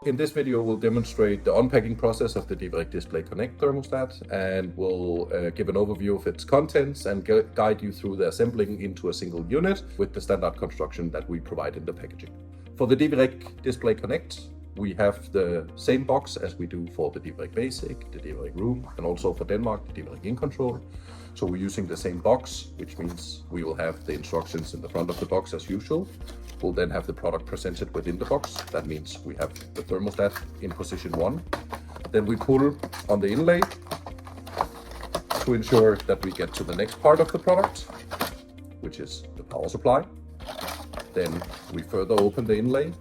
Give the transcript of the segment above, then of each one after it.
In this video, we'll demonstrate the unpacking process of the DEVIreg Display Connect thermostat, and we'll give an overview of its contents and guide you through the assembling into a single unit with the standard construction that we provide in the packaging. For the DEVIreg Display Connect, we have the same box as we do for the DEVIreg Basic, the DEVIreg Room, and also for Denmark, the DEVIreg Control. So we're using the same box, which means we will have the instructions in the front of the box as usual. We'll then have the product presented within the box. That means we have the thermostat in position 1. Then we pull on the inlay to ensure that we get to the next part of the product, which is the power supply. Then we further open the inlay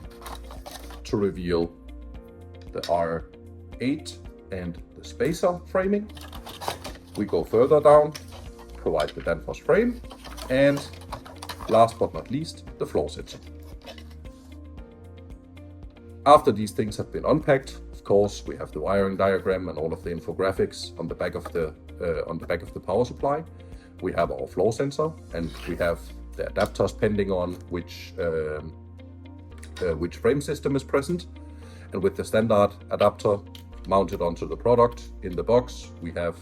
to reveal the R8 and the spacer framing. We go further down, provide the Danfoss frame, and last but not least, the floor sensor. After these things have been unpacked, of course, we have the wiring diagram and all of the infographics on the back of the power supply. We have our floor sensor, and we have the adapters pending on which frame system is present. And with the standard adapter mounted onto the product in the box, we have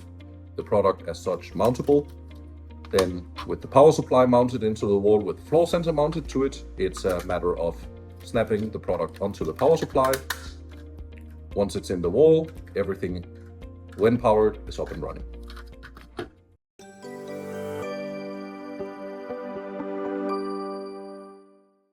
the product as such mountable. Then with the power supply mounted into the wall with the floor sensor mounted to it, it's a matter of snapping the product onto the power supply. Once it's in the wall, everything, when powered, is up and running.